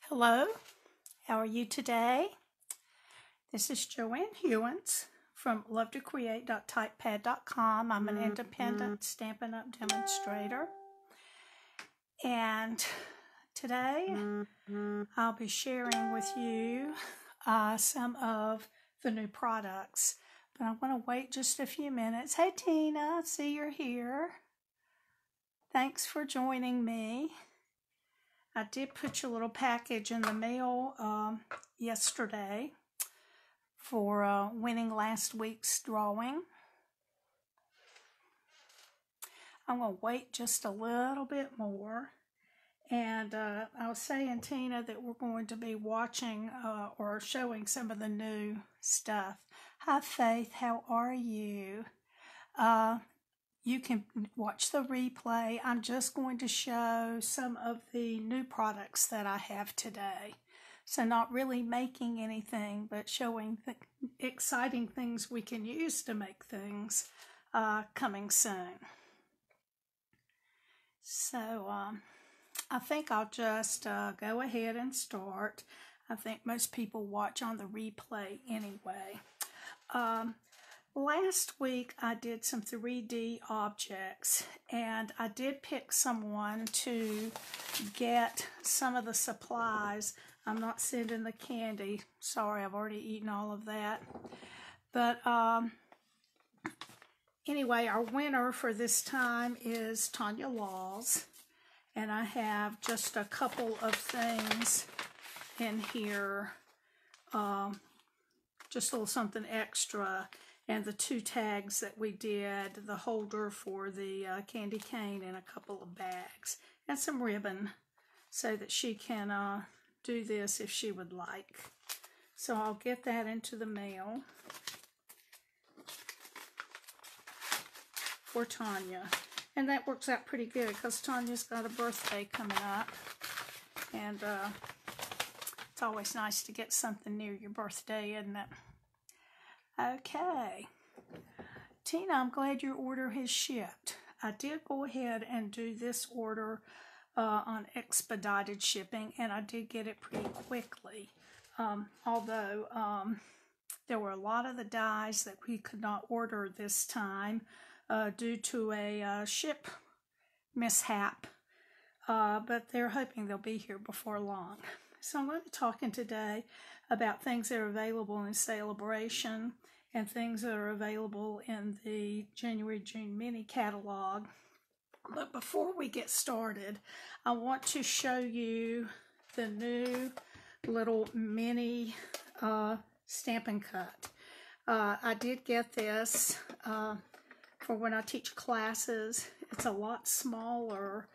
Hello, how are you today? This is Joanne Hewins from lovetocreate.typepad.com. I'm an independent Stampin' Up demonstrator. And today I'll be sharing with you some of the new products. But I want to wait just a few minutes. Hey Tina, I see you're here. Thanks for joining me. I did put your little package in the mail yesterday for winning last week's drawing. I'm going to wait just a little bit more. And I was saying, Tina, that we're going to be watching or showing some of the new stuff. Hi, Faith. How are you? You can watch the replay. I'm just going to show some of the new products that I have today. So not really making anything, but showing the exciting things we can use to make things coming soon. So I think I'll just go ahead and start. I think most people watch on the replay anyway. Last week I did some 3D objects, and I did pick someone to get some of the supplies. I'm not sending the candy. Sorry, I've already eaten all of that. But anyway, our winner for this time is Tanya Laws, and I have just a couple of things in here, just a little something extra. And the two tags that we did, the holder for the candy cane and a couple of bags. And some ribbon so that she can do this if she would like. So I'll get that into the mail for Tanya. And that works out pretty good because Tanya's got a birthday coming up. And it's always nice to get something near your birthday, isn't it? Okay, Tina, I'm glad your order has shipped. I did go ahead and do this order on expedited shipping, and I did get it pretty quickly. Although there were a lot of the dies that we could not order this time due to a ship mishap, but they're hoping they'll be here before long. So I'm going to be talking today about things that are available in Sale-a-Bration and things that are available in the January-June mini catalog. But before we get started, I want to show you the new little mini Stampin' Cut. I did get this for when I teach classes. It's a lot smaller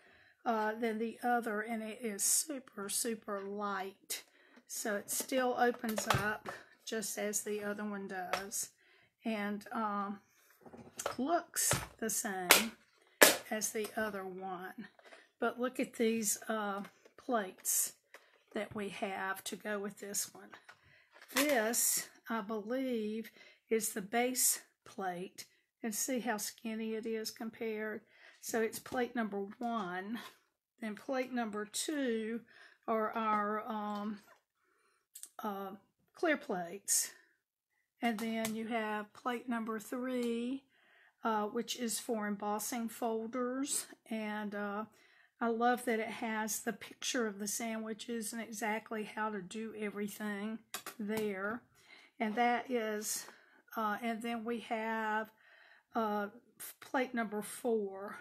than the other, and it is super, super light. So it still opens up just as the other one does, and looks the same as the other one. But look at these plates that we have to go with this one. This, I believe, is the base plate, and see how skinny it is compared. So it's plate number 1. Then plate number 2 are our clear plates, and then you have plate number 3, which is for embossing folders. And I love that it has the picture of the sandwiches and exactly how to do everything there. And that is and then we have plate number 4.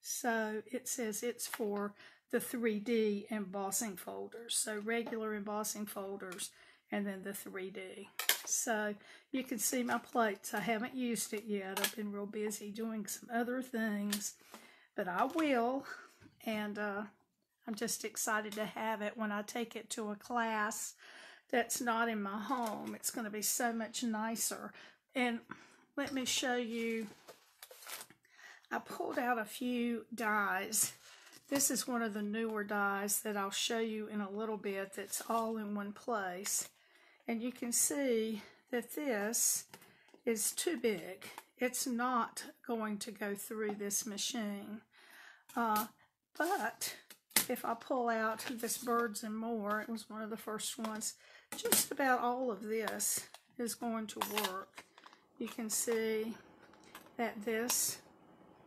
So it says it's for the 3D embossing folders. So regular embossing folders and then the 3D. So you can see my plates. I haven't used it yet. I've been real busy doing some other things, but I will. And I'm just excited to have it when I take it to a class that's not in my home. It's going to be so much nicer. And let me show you. I pulled out a few dies. This is one of the newer dies that I'll show you in a little bit that's all in one place. And you can see that this is too big. It's not going to go through this machine. But if I pull out this Birds and More, it was one of the first ones, just about all of this is going to work. You can see that this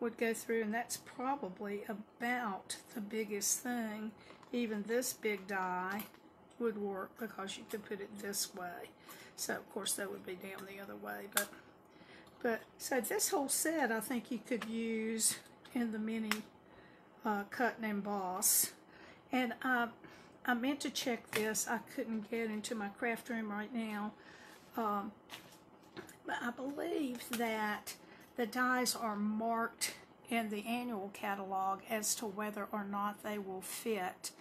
would go through, and that's probably about the biggest thing. Even this big die would work because you could put it this way. So of course that would be down the other way, but so this whole set I think you could use in the mini cut and emboss. And I meant to check this. I couldn't get into my craft room right now, but I believe that the dies are marked in the annual catalog as to whether or not they will fit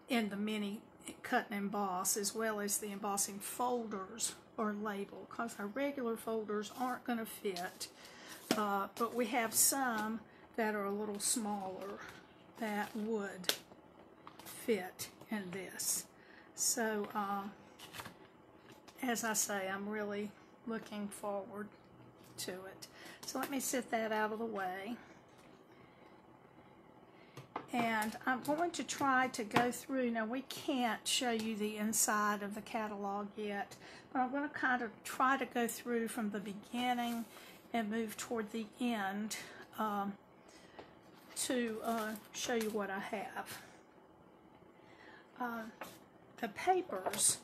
in the mini cut and emboss, as well as the embossing folders or label, because our regular folders aren't going to fit, but we have some that are a little smaller that would fit in this. So as I say, I'm really looking forward to it. So let me set that out of the way. And I'm going to try to go through, now we can't show you the inside of the catalog yet, but I'm going to kind of try to go through from the beginning and move toward the end to show you what I have. The papers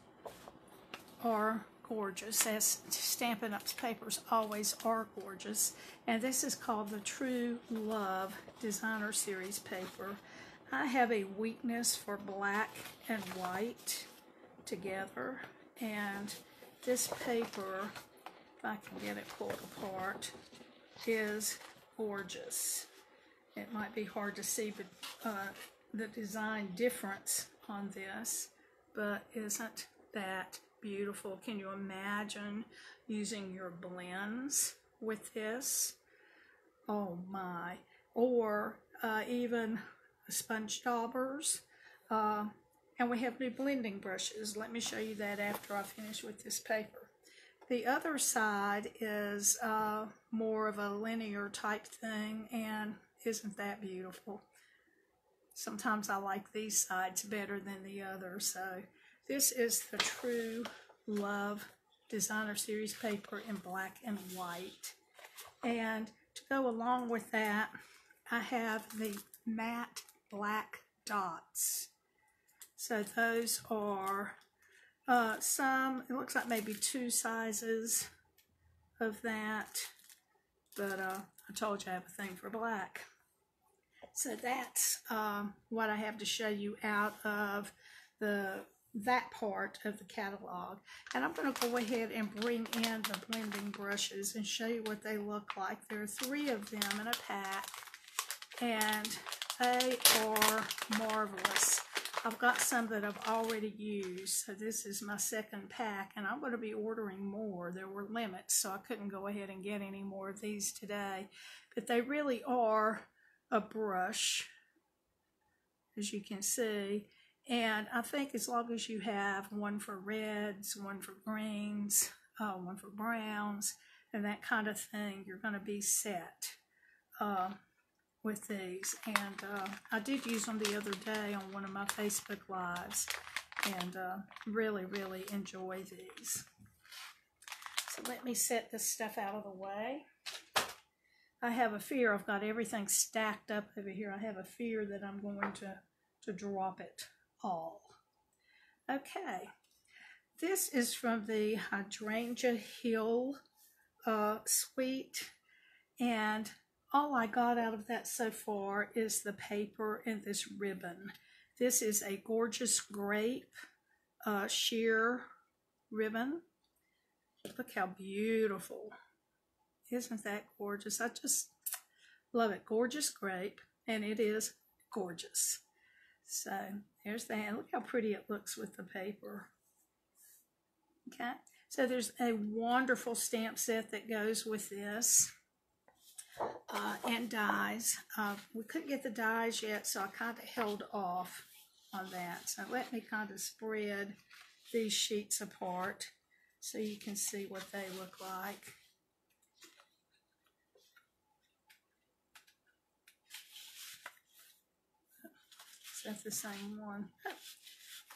are gorgeous, as Stampin' Up's papers always are gorgeous. And this is called the True Love Designer Series paper. I have a weakness for black and white together, and this paper, if I can get it pulled apart, is gorgeous. It might be hard to see the design difference on this, but isn't that beautiful? Can you imagine using your blends with this? Oh my. Or even sponge daubers. And we have new blending brushes. Let me show you that after I finish with this paper. The other side is more of a linear type thing, and isn't that beautiful? Sometimes I like these sides better than the other. So this is the True Love Designer Series paper in black and white. And to go along with that, I have the matte black dots. So those are some, it looks like maybe 2 sizes of that, but I told you I have a thing for black. So that's what I have to show you out of that part of the catalog. And I'm going to go ahead and bring in the blending brushes and show you what they look like. There are 3 of them in a pack, and they are marvelous. I've got some that I've already used, so this is my second pack, and I'm going to be ordering more. There were limits, so I couldn't go ahead and get any more of these today. But they really are a brush, as you can see. And I think as long as you have one for reds, one for greens, one for browns, and that kind of thing, you're going to be set with these. And I did use them the other day on one of my Facebook Lives, and really, really enjoy these. So let me set this stuff out of the way. I have a fear, I've got everything stacked up over here. I have a fear that I'm going to drop it all. Okay, this is from the Hydrangea Hill suite, and all I got out of that so far is the paper and this ribbon. This is a gorgeous grape sheer ribbon. Look how beautiful. Isn't that gorgeous? I just love it. Gorgeous grape, and it is gorgeous. So there's that. Look how pretty it looks with the paper. Okay, so there's a wonderful stamp set that goes with this, and dies. We couldn't get the dies yet, so I kind of held off on that. So let me kind of spread these sheets apart so you can see what they look like. that the same one?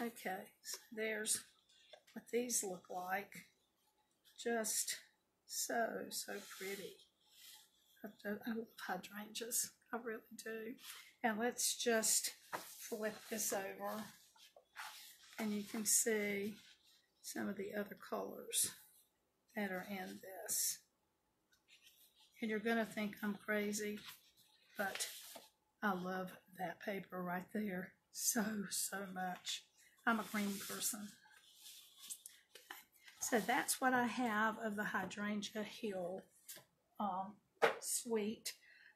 Okay, so there's what these look like. Just so pretty. I love hydrangeas. I really do. And let's just flip this over, and you can see some of the other colors that are in this. And you're going to think I'm crazy, but I love that paper right there so much. I'm a green person. Okay. So that's what I have of the Hydrangea Hill suite.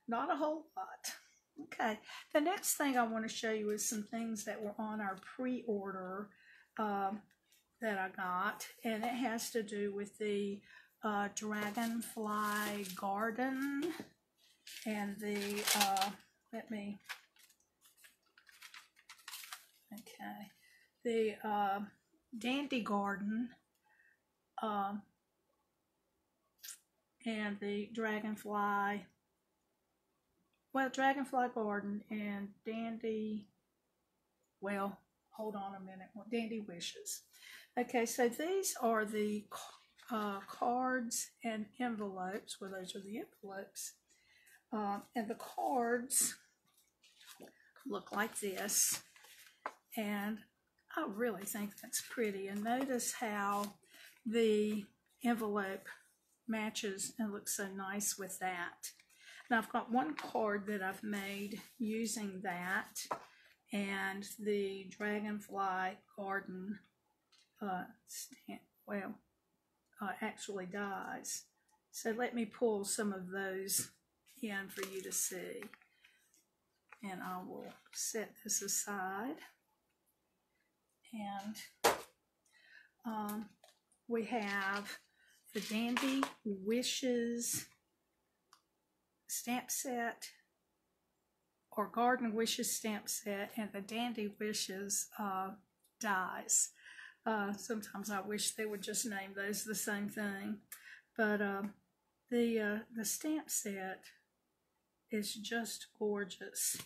Not a whole lot. Okay, the next thing I want to show you is some things that were on our pre-order that I got, and it has to do with the Dragonfly Garden and the, the Dandy Garden and the Dragonfly Garden and Dandy, well, hold on a minute, Dandy Wishes. Okay, so these are the cards and envelopes. Well, those are the envelopes. And the cards look like this. And I really think that's pretty. And notice how the envelope matches and looks so nice with that. Now I've got one card that I've made using that and the Dragonfly Garden actually dies. So let me pull some of those in for you to see. And I will set this aside. And we have the Dandy Wishes stamp set, or Garden Wishes stamp set, and the Dandy Wishes dies. Sometimes I wish they would just name those the same thing. But the stamp set is just gorgeous.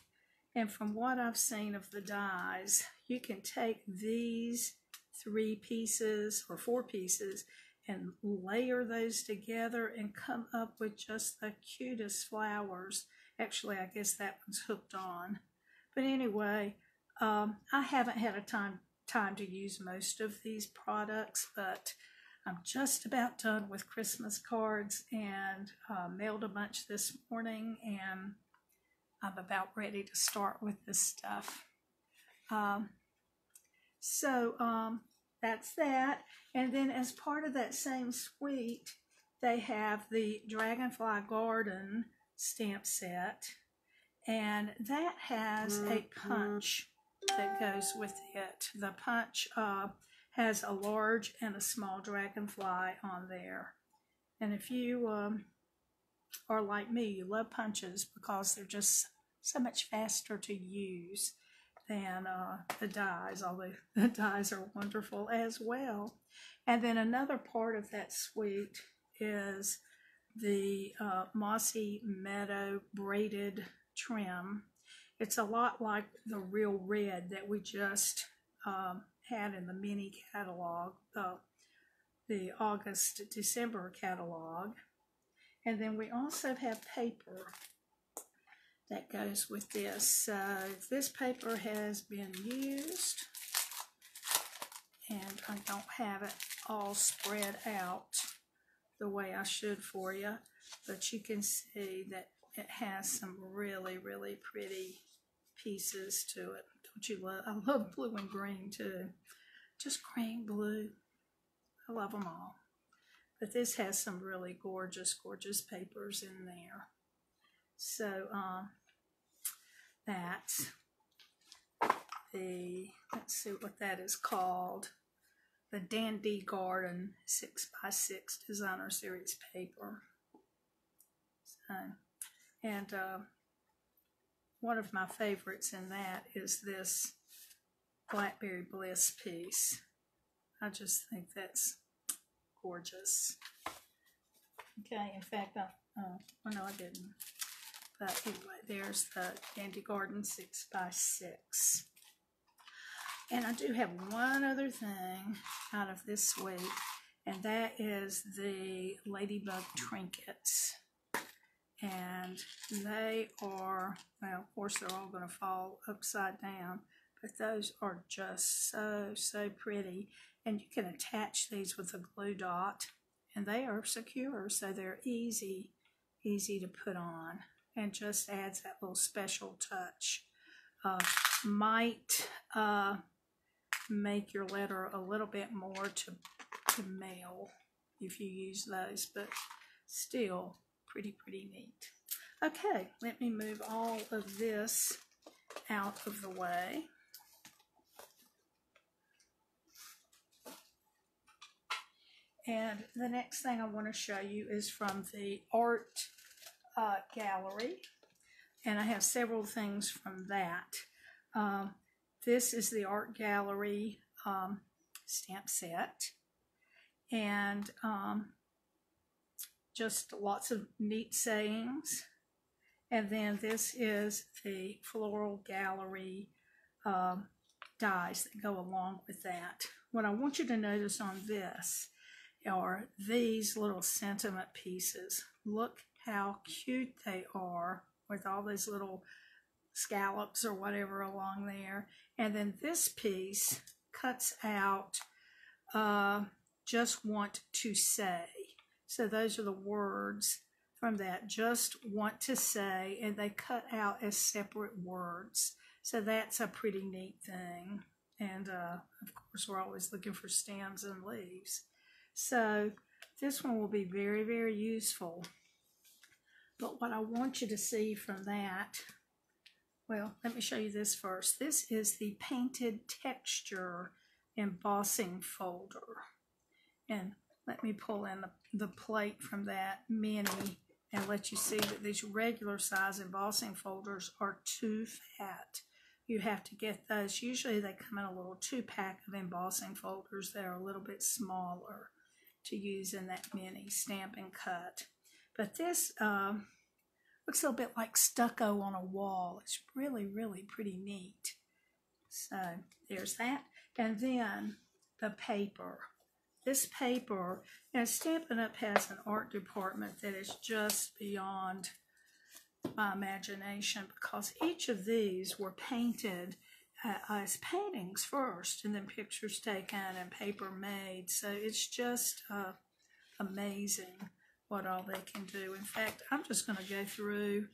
And from what I've seen of the dies, you can take these 3 pieces or 4 pieces and layer those together and come up with just the cutest flowers. Actually, I guess that one's hooked on. But anyway, I haven't had a time to use most of these products, but I'm just about done with Christmas cards and mailed a bunch this morning, and I'm about ready to start with this stuff. That's that. And then as part of that same suite, they have the Dragonfly Garden stamp set, and that has a punch that goes with it. The punch has a large and a small dragonfly on there. And if you are like me, you love punches because they're just so much faster to use than the dies, although the dies are wonderful as well. And then another part of that suite is the Mossy Meadow braided trim. It's a lot like the Real Red that we just had in the mini catalog, the August-December catalog. And then we also have paper that goes with this. So this paper has been used, and I don't have it all spread out the way I should for you, but you can see that it has some really pretty pieces to it. Don't you love? I love blue and green too. Just green, blue. I love them all. But this has some really gorgeous papers in there. So that's the, let's see what that is called, the Dandy Garden 6x6 Designer Series paper. So, and one of my favorites in that is this Blackberry Bliss piece. I just think that's gorgeous. Okay, in fact, well, no, I didn't. But anyway, there's the Dandy Garden 6x6. And I do have one other thing out of this suite, and that is the Ladybug trinkets. And they are, well, of course, they're all going to fall upside down, but those are just so pretty. And you can attach these with a glue dot, and they are secure, so they're easy to put on, and just adds that little special touch. Might make your letter a little bit more to mail if you use those, but still pretty neat. Okay, let me move all of this out of the way. And the next thing I want to show you is from the art gallery, and I have several things from that. This is the art gallery stamp set, and just lots of neat sayings. And then this is the floral gallery dies that go along with that. What I want you to notice on this are these little sentiment pieces. Look how cute they are with all these little scallops or whatever along there. And then this piece cuts out just want to say. So those are the words from that, just want to say, and they cut out as separate words. So that's a pretty neat thing. And of course, we're always looking for stems and leaves. So this one will be very useful. But what I want you to see from that, well, let me show you this first. This is the painted texture embossing folder. And let me pull in the plate from that mini and let you see that these regular size embossing folders are too fat. You have to get those. Usually they come in a little 2-pack of embossing folders that are a little bit smaller to use in that mini Stampin' Cut. But this looks a little bit like stucco on a wall. It's really pretty neat. So there's that. And then the paper. This paper, and Stampin' Up has an art department that is just beyond my imagination, because each of these were painted as paintings first, and then pictures taken and paper made. So it's just amazing what all they can do. In fact, I'm just going to go through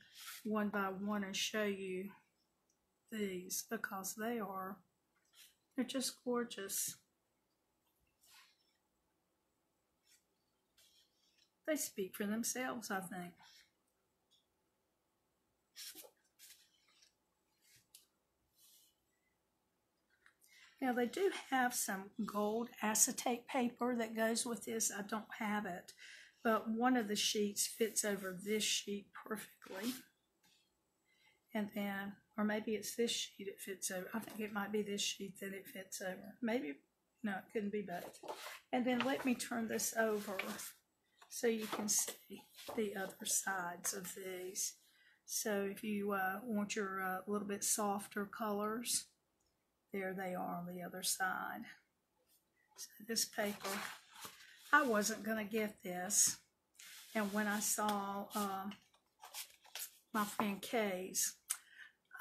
one by one and show you these, because they're just gorgeous. They speak for themselves, I think. Now, they do have some gold acetate paper that goes with this. I don't have it, but one of the sheets fits over this sheet perfectly. And then, or maybe it's this sheet it fits over. I think it might be this sheet that it fits over. Maybe, no, it couldn't be both. And then let me turn this over so you can see the other sides of these. So if you want your little bit softer colors, there they are on the other side. So this paper, I wasn't going to get this. And when I saw my friend Kay's,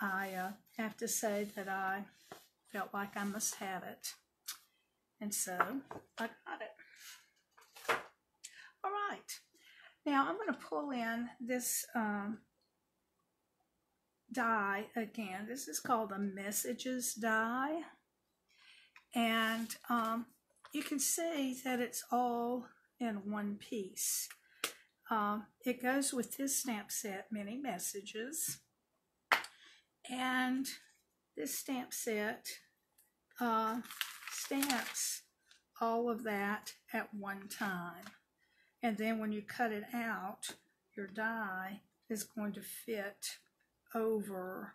I have to say that I felt like I must have it. And so I got it. All right. Now I'm going to pull in this die again. This is called a Messages die. And you can see that it's all in one piece. It goes with this stamp set, Many Messages. And this stamp set stamps all of that at one time. And then when you cut it out, your die is going to fit over.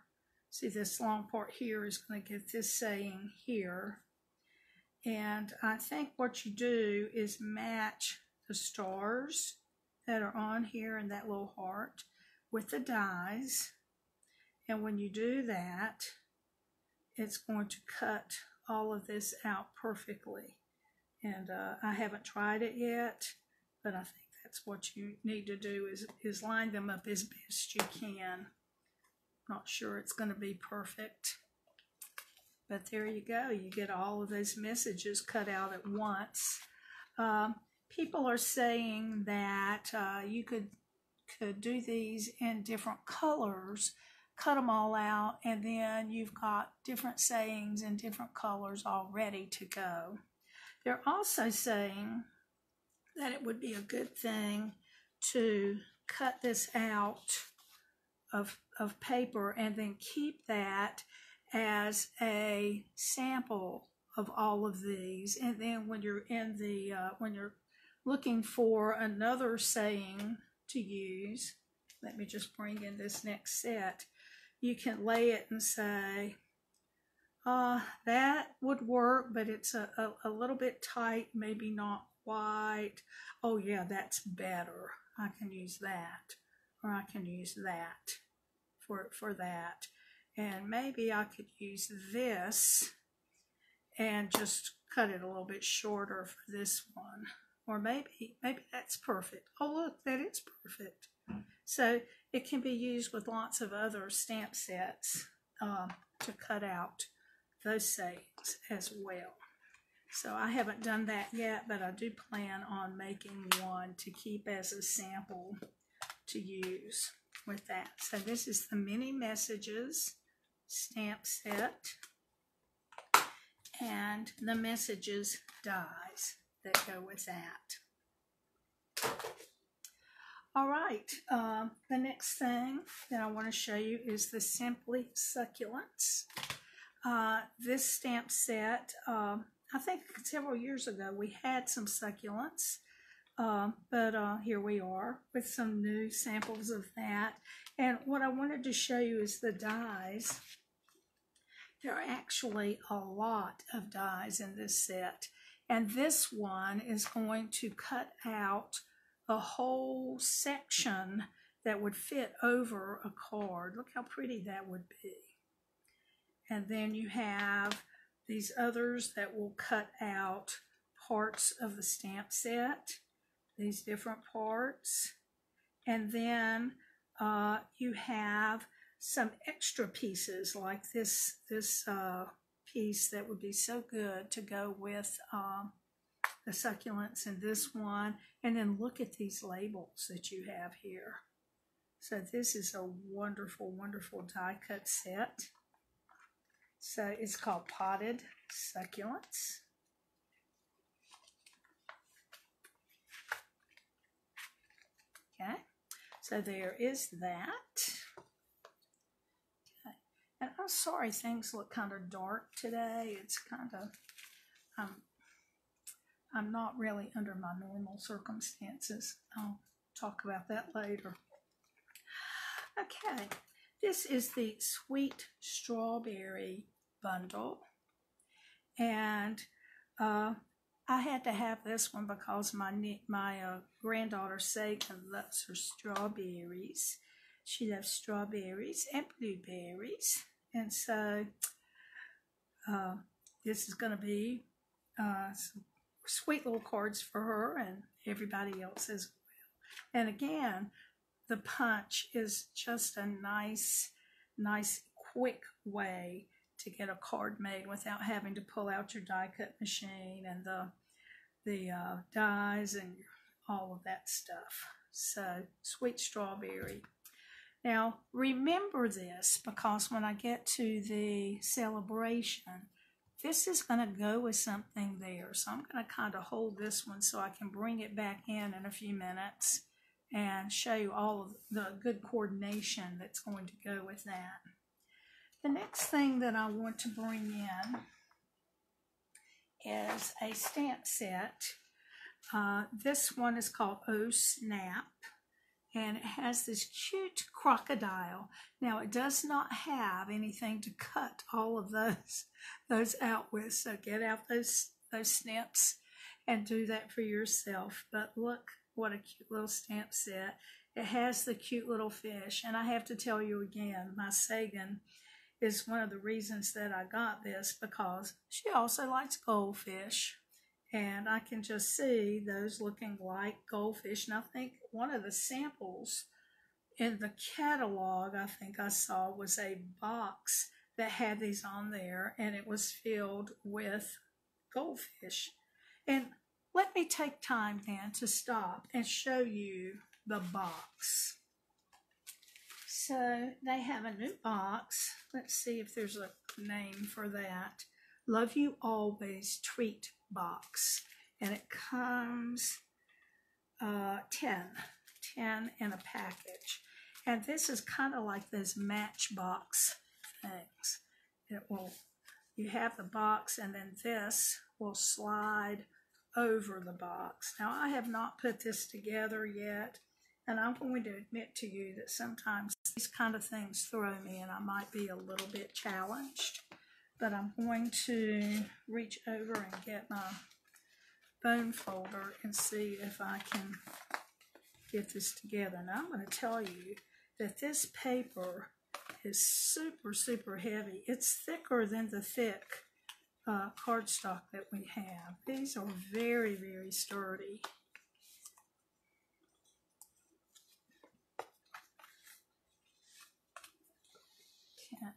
See, this long part here is going to get this saying here. And I think what you do is match the stars that are on here and that little heart with the dies. And when you do that, it's going to cut all of this out perfectly. And I haven't tried it yet, but I think that's what you need to do is line them up as best you can. Not sure it's going to be perfect. But there you go. You get all of those messages cut out at once. People are saying that you could do these in different colors, cut them all out, and then you've got different sayings in different colors all ready to go. They're also saying that it would be a good thing to cut this out of paper and then keep that as a sample of all of these. And then when you're in the when you're looking for another saying to use, let me just bring in this next set, you can lay it and say, that would work, but it's a little bit tight, maybe not quite. Oh yeah, that's better. I can use that, or I can use that for that. And maybe I could use this and just cut it a little bit shorter for this one. Or maybe that's perfect. Oh look, that is perfect. So it can be used with lots of other stamp sets to cut out those sayings as well. So I haven't done that yet, but I do plan on making one to keep as a sample to use with that. So this is the Mini Messages stamp set and the Messages dies that go with that. All right, the next thing that I want to show you is the Simply Succulents. This stamp set, I think several years ago we had some succulents, but here we are with some new samples of that. And what I wanted to show you is the dies. There are actually a lot of dies in this set, and this one is going to cut out a whole section that would fit over a card. Look how pretty that would be. And then you have these others that will cut out parts of the stamp set, these different parts. And then you have some extra pieces like this piece that would be so good to go with the succulents in this one. And then look at these labels that you have here. So this is a wonderful, wonderful die cut set. So it's called Potted Succulents. Okay, so there is that. Okay. And I'm sorry things look kind of dark today. It's kind of, I'm not really under my normal circumstances. I'll talk about that later. Okay, this is the Sweet Strawberry bundle, and I had to have this one because my granddaughter Sagan loves her strawberries. She loves strawberries and blueberries, and so this is going to be some sweet little cards for her and everybody else as well. And again, the punch is just a nice, quick way to get a card made without having to pull out your die cut machine and the dies and all of that stuff. So, Sweet Strawberry. Now, remember this, because when I get to the Sale-a-Bration, this is going to go with something there. So I'm going to kind of hold this one so I can bring it back in a few minutes and show you all of the good coordination that's going to go with that. The next thing that I want to bring in is a stamp set. This one is called Oh Snap, and it has this cute crocodile. Now, it does not have anything to cut all of those out with, so get out those snips and do that for yourself. But look what a cute little stamp set. It has the cute little fish, and I have to tell you again, my Sagan is one of the reasons that I got this, because she also likes goldfish. And I can just see those looking like goldfish. And I think one of the samples in the catalog I think I saw was a box that had these on there, and it was filled with goldfish. And let me take time then to stop and show you the box. So they have a new box. Let's see if there's a name for that. Love You Always Treat box. And it comes 10 in a package. And this is kind of like those Matchbox things. You have the box, and then this will slide over the box. Now, I have not put this together yet, and I'm going to admit to you that sometimes these kind of things throw me, and I might be a little bit challenged. But I'm going to reach over and get my bone folder and see if I can get this together. Now, I'm going to tell you that this paper is super, super heavy. It's thicker than the thick cardstock that we have. These are very, very sturdy. Okay.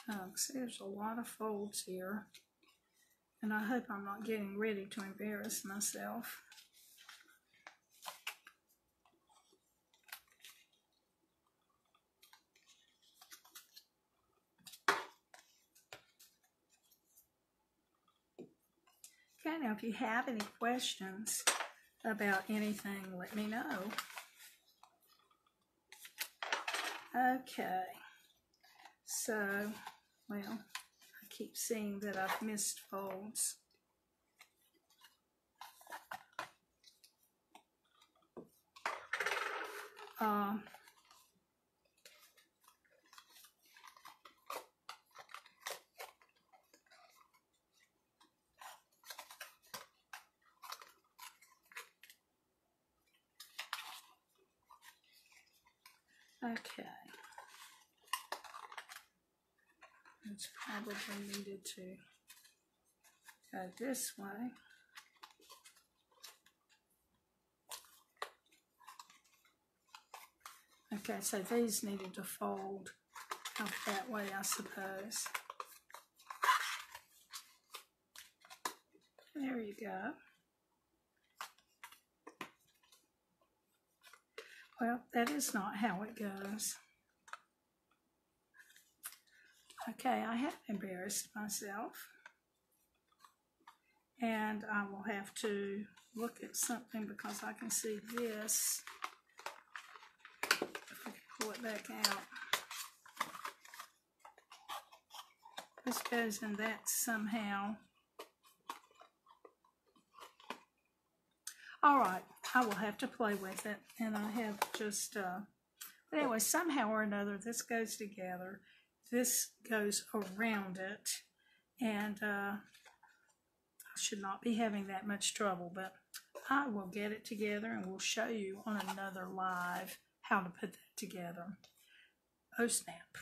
So, see, there's a lot of folds here. And I hope I'm not getting ready to embarrass myself. Okay, now if you have any questions about anything, let me know. Okay, so, well, I keep seeing that I've missed folds. Okay. It's probably needed to go this way. Okay, so these needed to fold out that way, I suppose. There you go. Well, that is not how it goes. Okay, I have embarrassed myself. And I will have to look at something because I can see this. If I can pull it back out. This goes in that somehow. All right, I will have to play with it, and I have just, but anyway, somehow or another, this goes together. This goes around it, and I should not be having that much trouble, but I will get it together, and we'll show you on another live how to put that together. Oh, snap.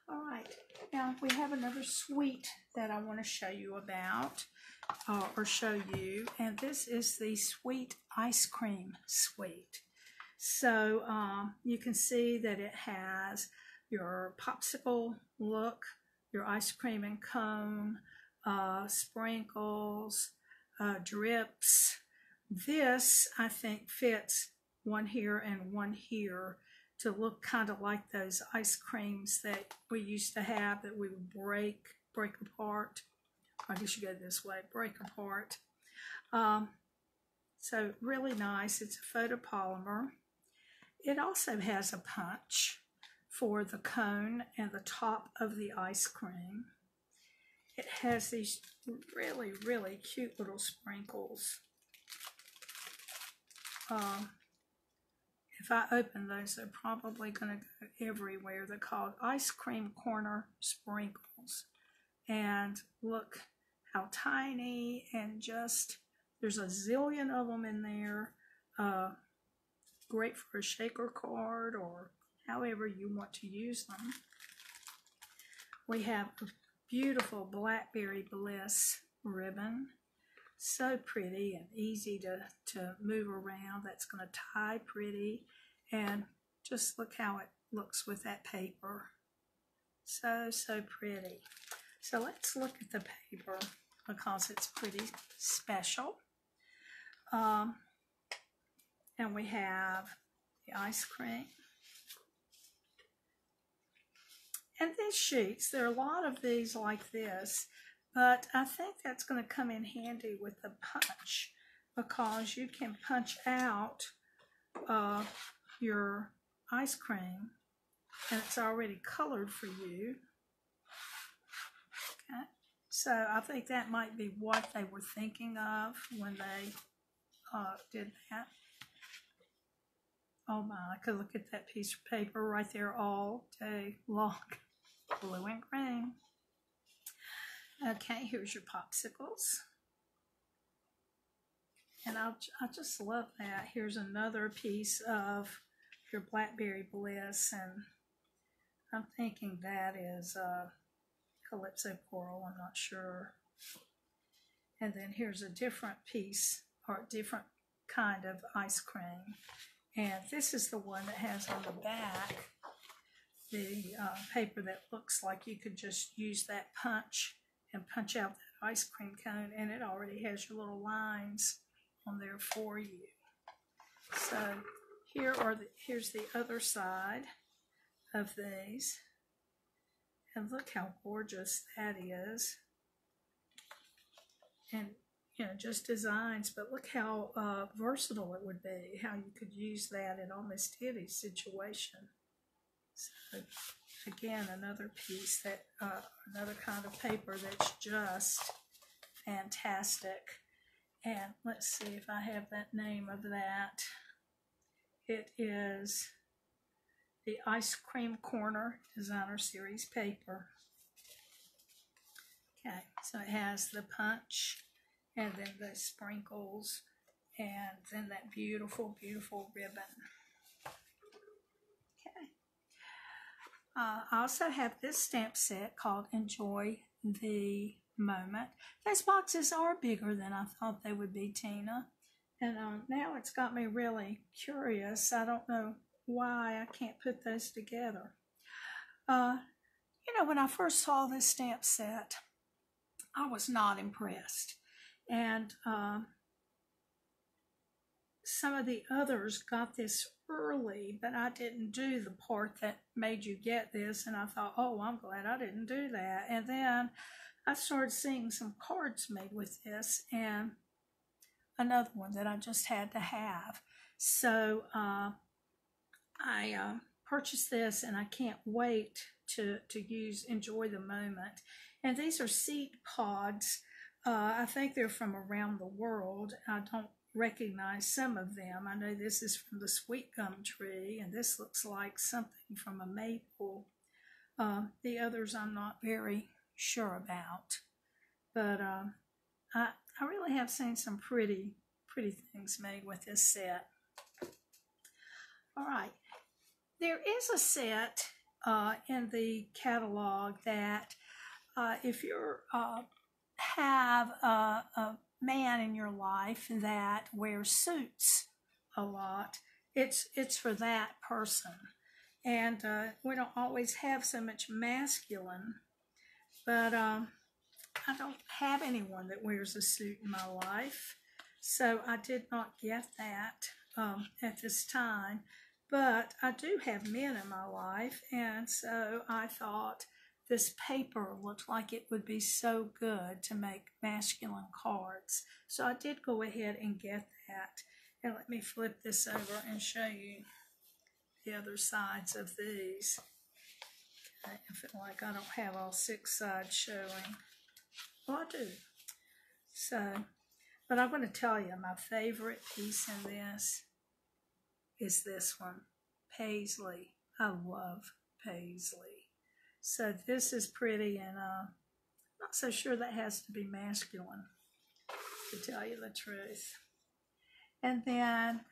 All right, now we have another suite that I want to show you about. Or show you, and this is the sweet ice cream suite. So you can see that it has your popsicle look, your ice cream and cone, sprinkles, drips. This, I think, fits one here and one here to look kind of like those ice creams that we used to have that we would break apart. I guess you go this way, break apart. So really nice. It's a photopolymer. It also has a punch for the cone and the top of the ice cream. It has these really, really cute little sprinkles. If I open those, they're probably going to go everywhere. They're called ice cream corner sprinkles. And look how tiny, and just, there's a zillion of them in there. great for a shaker card or however you want to use them. We have a beautiful Blackberry Bliss ribbon. So pretty and easy to move around. That's going to tie pretty. And just look how it looks with that paper. So, so pretty. So let's look at the paper because it's pretty special. And we have the ice cream. And these sheets, there are a lot of these like this, but I think that's going to come in handy with the punch because you can punch out your ice cream and it's already colored for you. Okay, so I think that might be what they were thinking of when they did that. Oh my, I could look at that piece of paper right there all day long. Blue and green. Okay, here's your popsicles. And I just love that. Here's another piece of your Blackberry Bliss, and I'm thinking that is Calypso Coral, I'm not sure. And then here's a different piece, or different kind of ice cream. And this is the one that has on the back the paper that looks like you could just use that punch and punch out that ice cream cone, and it already has your little lines on there for you. So here's the other side of these, and look how gorgeous that is. And just designs, but look how versatile it would be, how you could use that in almost any situation. So again, another piece that, another kind of paper that's just fantastic. And let's see if I have that name of that. It is the Ice Cream Corner Designer Series paper. Okay, so it has the punch, and then the sprinkles, and then that beautiful, beautiful ribbon. Okay. I also have this stamp set called Enjoy the Moment. Those boxes are bigger than I thought they would be, Tina. And now it's got me really curious. I don't know why I can't put those together. When I first saw this stamp set, I was not impressed. And some of the others got this early, but I didn't do the part that made you get this, and I thought, oh, I'm glad I didn't do that. And then I started seeing some cards made with this, and another one that I just had to have. So I purchased this, and I can't wait to enjoy the moment. And these are seed pods. I think they're from around the world. I don't recognize some of them. I know this is from the sweet gum tree, and this looks like something from a maple. The others I'm not very sure about. But I really have seen some pretty things made with this set. All right. There is a set in the catalog that if you have a man in your life that wears suits a lot, it's for that person. And we don't always have so much masculine, but I don't have anyone that wears a suit in my life, so I did not get that at this time. But I do have men in my life, and so I thought this paper looked like it would be so good to make masculine cards. So I did go ahead and get that. And let me flip this over and show you the other sides of these. Okay, I feel like I don't have all 6 sides showing. Well, I do. So, but I'm going to tell you, my favorite piece in this is this one, Paisley. I love Paisley. So this is pretty, and I'm not so sure that has to be masculine, to tell you the truth. And then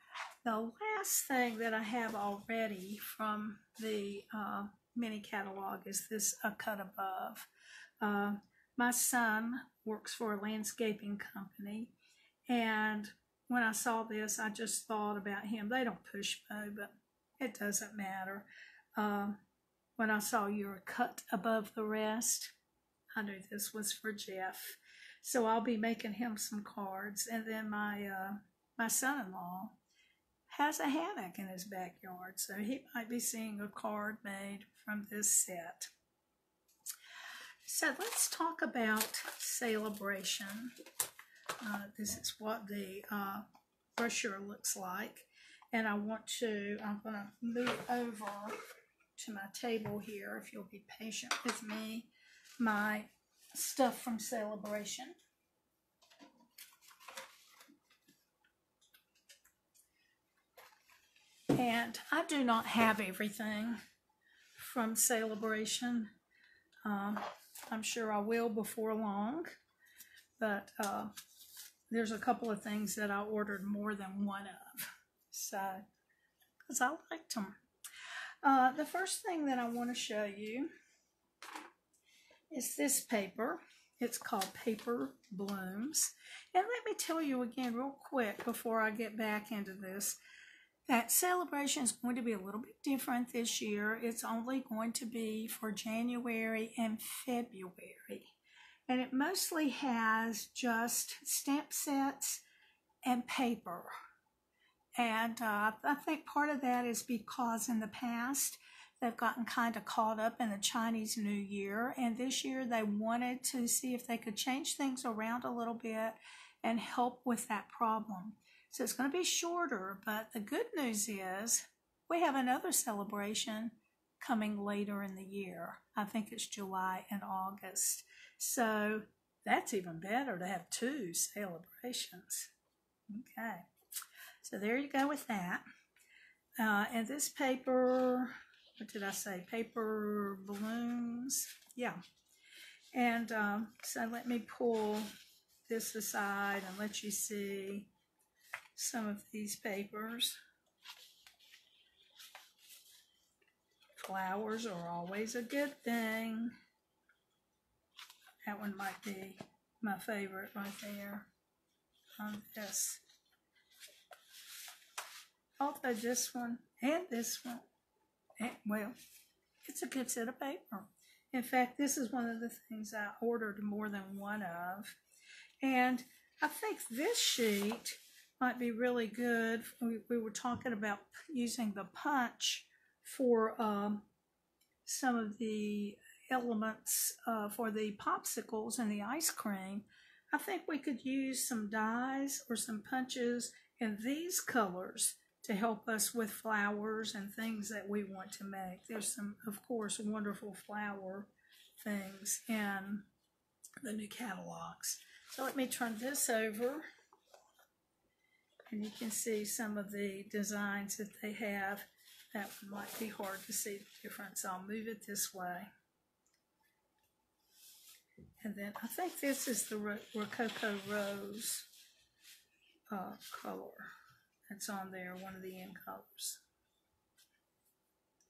The last thing that I have already from the mini catalog is this A Cut Above. My son works for a landscaping company, and when I saw this, I just thought about him. They don't push mow, but it doesn't matter. When I saw You're a Cut Above the Rest, I knew this was for Jeff. So I'll be making him some cards. And then my son-in-law has a hammock in his backyard, so he might be seeing a card made from this set. So let's talk about Sale-a-Bration. This is what the brochure looks like. And I'm going to move over to my table here, if you'll be patient with me, my stuff from Sale-a-Bration. And I do not have everything from Sale-a-Bration. I'm sure I will before long, but there's a couple of things that I ordered more than one of, so, because I liked them. The first thing that I want to show you is this paper. It's called Paper Blooms. And let me tell you again real quick before I get back into this, that Sale-a-Bration is going to be a little bit different this year. It's only going to be for January and February. And it mostly has just stamp sets and paper. And I think part of that is because in the past, they've gotten kind of caught up in the Chinese New Year. And this year, they wanted to see if they could change things around a little bit and help with that problem. So it's going to be shorter, but the good news is we have another celebration coming later in the year. I think it's July and August. So that's even better to have two celebrations. Okay, so there you go with that. And this paper, what did I say? Paper Blooms. Yeah. And so let me pull this aside and let you see some of these papers. Flowers are always a good thing. That one might be my favorite right there on this. Although this one and this one, well, it's a good set of paper. In fact, this is one of the things I ordered more than one of. And I think this sheet might be really good. We were talking about using the punch for some of the elements for the popsicles and the ice cream. I think we could use some dies or some punches in these colors to help us with flowers and things that we want to make. There's some, of course, wonderful flower things in the new catalogs. So let me turn this over. And you can see some of the designs that they have. That one might be hard to see the difference. I'll move it this way. And then I think this is the Rococo Rose color that's on there, one of the end colors.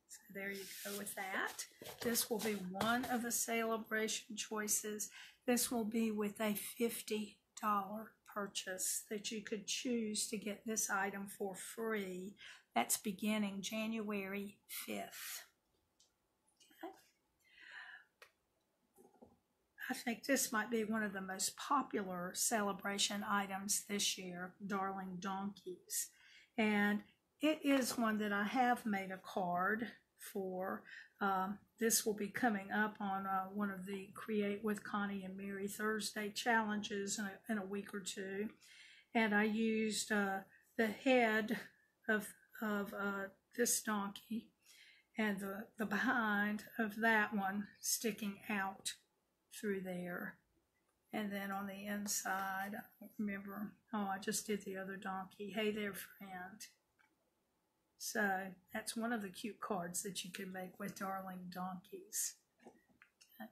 So there you go with that. This will be one of the Sale-a-Bration choices. This will be with a $50 purchase that you could choose to get this item for free. That's beginning January 5th. Okay. I think this might be one of the most popular Sale-a-Bration items this year, Darling Donkeys. And it is one that I have made a card for. This will be coming up on one of the Create with Connie and Mary Thursday challenges in a week or two. And I used the head of this donkey and the behind of that one sticking out through there. And then on the inside, I don't remember. Oh, I just did the other donkey. Hey there, friend. So that's one of the cute cards that you can make with Darling Donkeys. Okay.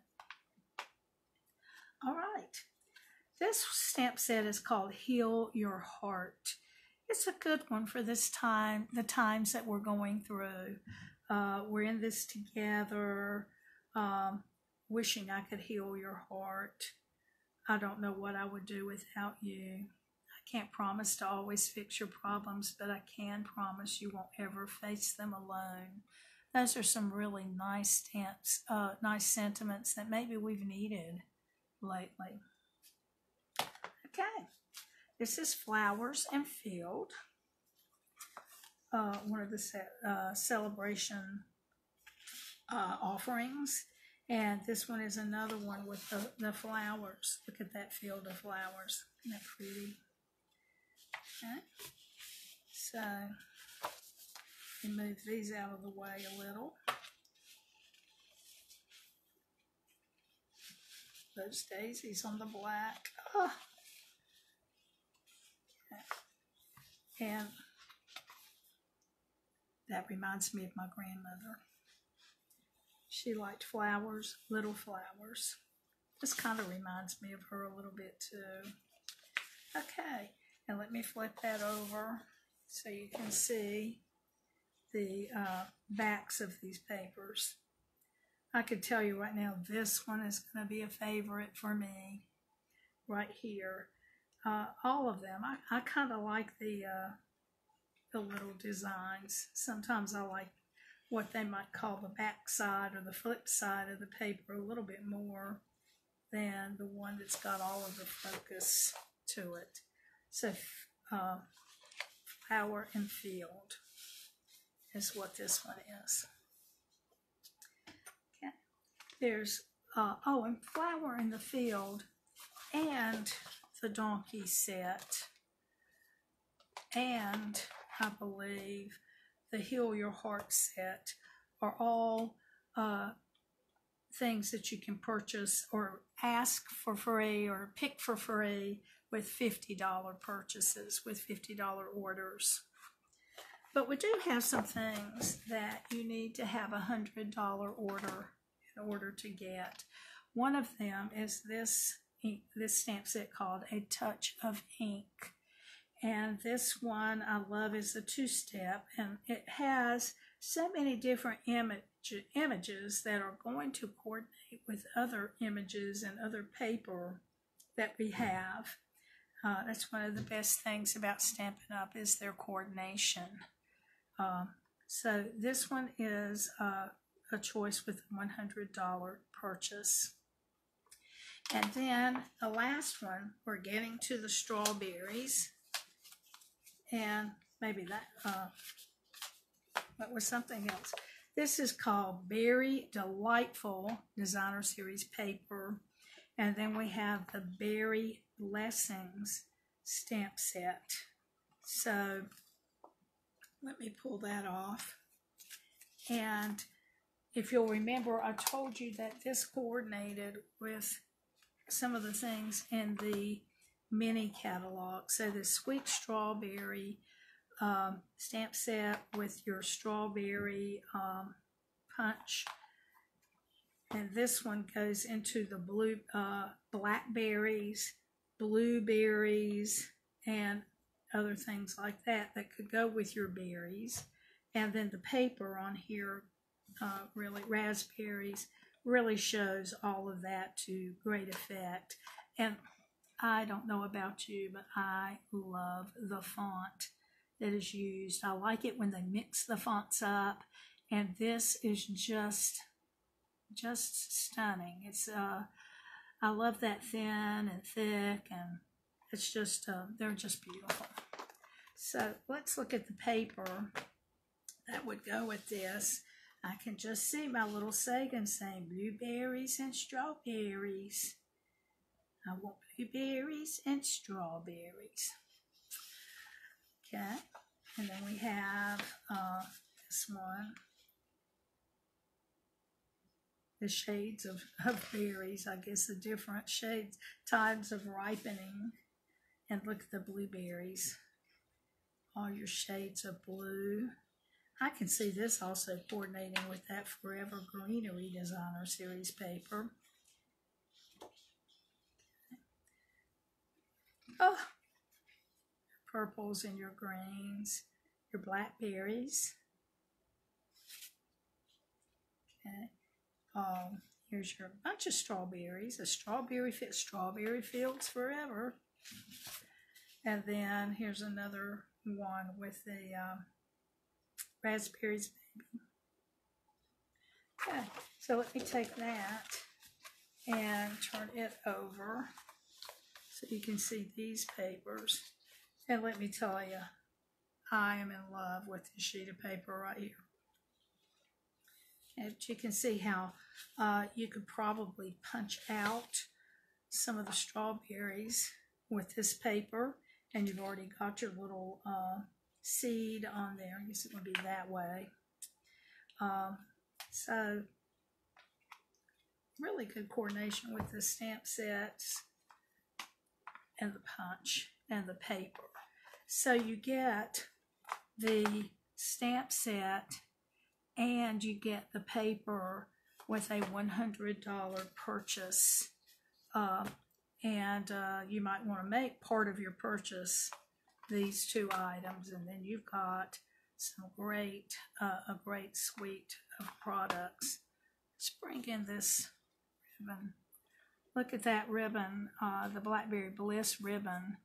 All right. This stamp set is called Heal Your Heart. it's a good one for this time, the times that we're going through. We're in this together. Wishing I could heal your heart. I don't know what I would do without you. I can't promise to always fix your problems, but I can promise you won't ever face them alone. Those are some really nice stamps, nice sentiments that maybe we've needed lately. Okay, this is Flowers and Field, one of the Sale-a-Bration offerings. And this one is another one with the flowers. Look at that field of flowers. Isn't that pretty? Okay. So, you move these out of the way a little. Those daisies on the black. Oh. Okay. And that reminds me of my grandmother. She liked flowers, little flowers. This kind of reminds me of her a little bit too. Okay, and let me flip that over so you can see the backs of these papers. I could tell you right now, this one is going to be a favorite for me right here. All of them. I kind of like the little designs. Sometimes I like what they might call the back side or the flip side of the paper a little bit more than the one that's got all of the focus to it. So Flower and Field is what this one is. Okay. There's, and Flower in the Field and the Donkey set and I believe the Heal Your Heart set are all things that you can purchase or ask for free or pick for free with $50 purchases, with $50 orders. But we do have some things that you need to have a $100 order in order to get. One of them is this stamp set called A Touch of Ink. And this one I love is the two-step, and it has so many different images that are going to coordinate with other images and other paper that we have. That's one of the best things about Stampin' Up is their coordination. So this one is a choice with a $100 purchase. And then the last one, we're getting to the strawberries. And maybe that was something else. This is called Berry Delightful Designer Series paper. And then we have the Berry Blessings stamp set. So let me pull that off. And if you'll remember, I told you that this coordinated with some of the things in the mini catalog. So the Sweet Strawberry stamp set with your strawberry punch, and this one goes into the blue blackberries, blueberries, and other things like that could go with your berries. And then the paper on here, really raspberries, really shows all of that to great effect. And I don't know about you, but I love the font that is used. I like it when they mix the fonts up, and this is just stunning. It's I love that thin and thick, and it's just they're just beautiful. So let's look at the paper that would go with this. I can just see my little Sagan saying blueberries and strawberries. I want blueberries and strawberries. Okay, and then we have this one. The shades of berries, I guess the different shades, times of ripening. And look at the blueberries. All your shades of blue. I can see this also coordinating with that Forever Greenery Designer Series paper. Oh, purples and your greens, your blackberries. Okay. Here's your bunch of strawberries. A strawberry fields forever. And then here's another one with the raspberries, baby. Okay, so let me take that and turn it over so you can see these papers. And let me tell you, I am in love with this sheet of paper right here. And you can see how you could probably punch out some of the strawberries with this paper, and you've already got your little seed on there. I guess it would be that way. So really good coordination with the stamp sets and the punch and the paper. So you get the stamp set and you get the paper with a $100 purchase. You might want to make part of your purchase these two items, and then you've got some great, a great suite of products. Let's bring in this ribbon. Look at that ribbon, the Blackberry Bliss ribbon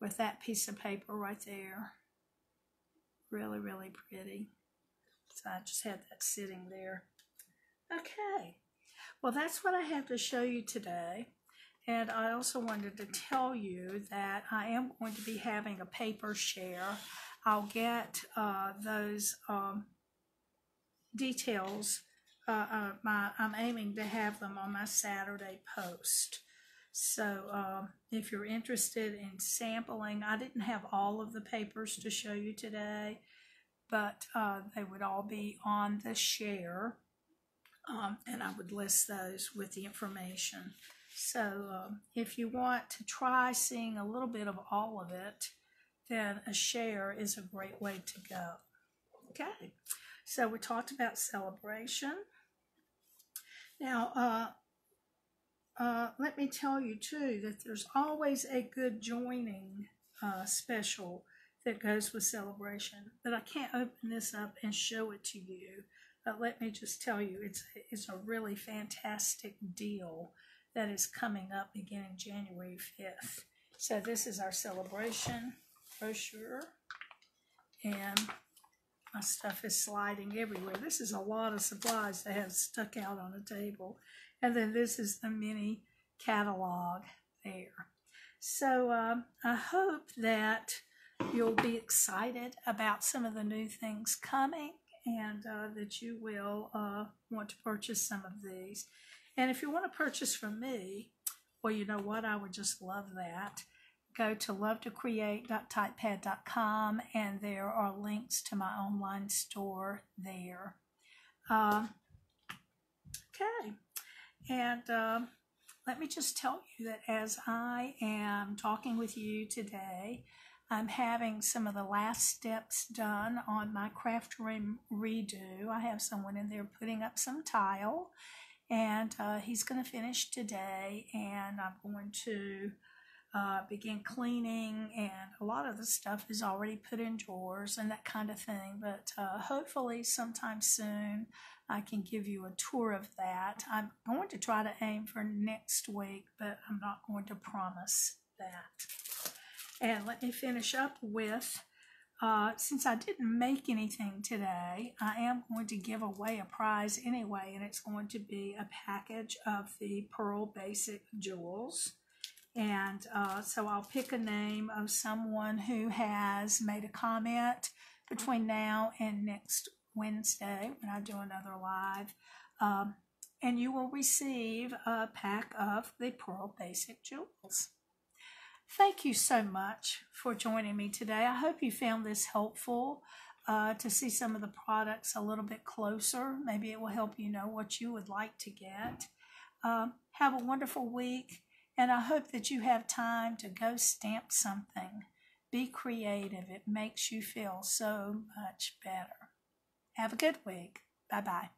with that piece of paper right there. Really, really pretty. So I just had that sitting there. Okay, well that's what I have to show you today. And I also wanted to tell you that I am going to be having a paper share. I'll get those details. I'm aiming to have them on my Saturday post. So if you're interested in sampling, I didn't have all of the papers to show you today, but they would all be on the share, and I would list those with the information. So if you want to try seeing a little bit of all of it, then a share is a great way to go. Okay, so we talked about Sale-a-Bration. Now, let me tell you too that there's always a good joining special that goes with Sale-a-Bration, but I can't open this up and show it to you. But let me just tell you, it's a really fantastic deal that is coming up beginning January 5th. So this is our Sale-a-Bration brochure, and my stuff is sliding everywhere. This is a lot of supplies that have stuck out on the table. And then this is the mini catalog there. So I hope that you'll be excited about some of the new things coming, and that you will want to purchase some of these. And if you want to purchase from me, well, you know what? I would just love that. Go to lovetocreate.typepad.com, and there are links to my online store there. Okay, and let me just tell you that as I am talking with you today, I'm having some of the last steps done on my craft room redo. I have someone in there putting up some tile, and he's going to finish today, and I'm going to begin cleaning, and a lot of the stuff is already put in drawers and that kind of thing, but hopefully sometime soon I can give you a tour of that. I'm going to try to aim for next week, but I'm not going to promise that. And let me finish up with, since I didn't make anything today, I am going to give away a prize anyway, and it's going to be a package of the Pearl Basic Jewels. And so I'll pick a name of someone who has made a comment between now and next Wednesday when I do another live. And you will receive a pack of the Pearl Basic Jewels. Thank you so much for joining me today. I hope you found this helpful to see some of the products a little bit closer. Maybe it will help you know what you would like to get. Have a wonderful week, and I hope that you have time to go stamp something. Be creative. It makes you feel so much better. Have a good week. Bye-bye.